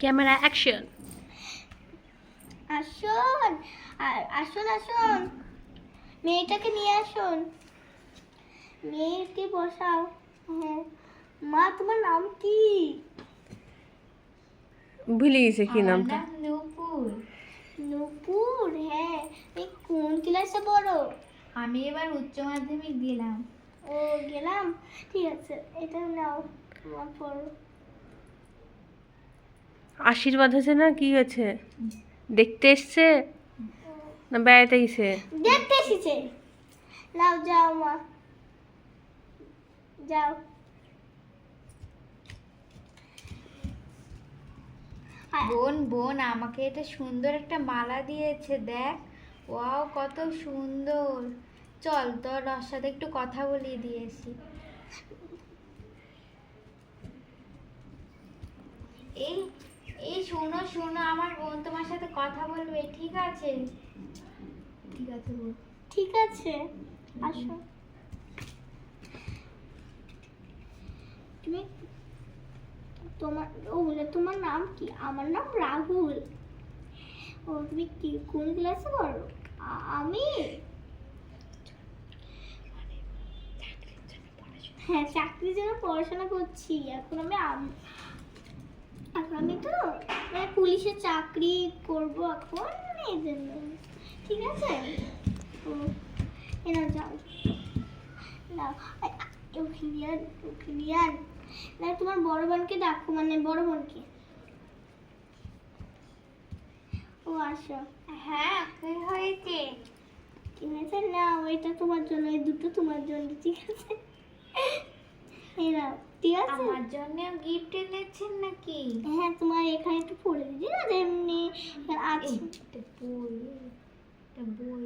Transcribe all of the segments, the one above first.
Camera action. আসুন আসুন আসুন, মেয়েটাকে নিয়ে আসুন, মেয়েকে বসাও। হ্যাঁ মা, তোমার নাম কি? ভুলে গেছে কি আমার নামটা। নাম নূপুর। নূপুর? হ্যাঁ, এই কোন ক্লাসে পড়ো? আমি এবার উচ্চ মাধ্যমিক দিলাম। ও গেলাম, ঠিক আছে, এটা নাও, তোমার পড়ো। আশীর্বাদ হয়েছে না কি হয়েছে? দেখতে এসছে না বেড়াতে গেছে? দেখতে এসেছে। নাও যাও মা, যাও। বোন বোন আমাকে এটা সুন্দর একটা মালা দিয়েছে, দেখ। ওয়াও, কত সুন্দর। চল তোর সাথে একটু কথা বলিয়ে দিয়েছি। এই এই শোনো শোনো, আমার বোন তোমার সাথে কথা বলবে, ঠিক আছে? ঠিক আছে বোন। ঠিক আছে, আসো। তুমি তোমার তোমার নাম কি? আমার নাম রাহুল। ও তুমি কি কোন ক্লাসে পড়ো? আমি হ্যাঁ, চাকরির জন্য পড়াশোনা করছি। এখন আমি তো মানে পুলিশের চাকরি করব এখন, এই জন্য। ঠিক আছে, ও এনাও যাও না, ওখিলিয়ান না, তোমার বড় বোনকে ডাকো, মানে বড় বোনকে। ও আসো। হ্যাঁ, কি হয়েছে? কি হয়েছে? না, ওইটা তোমার জন্য, এই দুটো তোমার জন্য, ঠিক আছে? এই নাও, ঠিক আছে? আমার জন্যও গিফট এনেছেন নাকি? হ্যাঁ, তোমার এখানে একটু পড়ে দিদি না, এমনি আছে। এটা বই, এটা বই,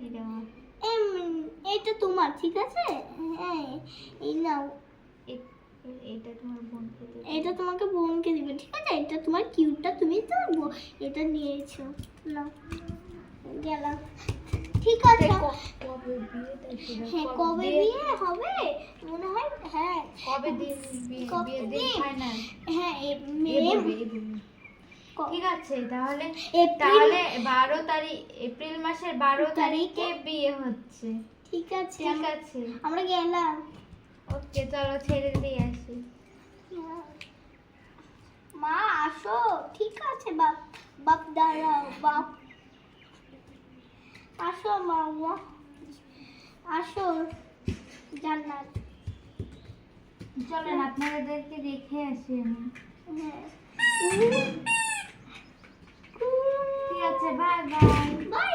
এটা এটা তোমার, ঠিক আছে? হ্যাঁ, এই নাও, এটা তোমার বোনকে দেবে। এটা তোমাকে বোনকে দিবে, ঠিক আছে? এটা তোমার কিউটটা, তুমি তো এটা নিয়েছো, নাও, গেলাম। ঠিক আছে। কবে বিয়েটা ছিল? হ্যাঁ, কবে বিয়ে হবে মনে হয়? হ্যাঁ, কবে দিন বিয়ে দিন ফাইনাল? হ্যাঁ, মে, ঠিক আছে, তাহলে এপ্রিল 12 তারিখ, এপ্রিল মাসের 12 তারিখে বিয়ে হচ্ছে। ঠিক আছে, ঠিক আছে, আমরা গেলাম। ওকে, চলো ছেড়ে দিয়ে আসি। মা আসো, ঠিক আছে? বাপ বাপ দাঁড়াও, বাপ আসো, মা আসো, জান্নাত। চলেন আপনাদেরকে দেখে আসি আমি। হ্যাঁ, ঠিক আছে, বাই বাই। বাই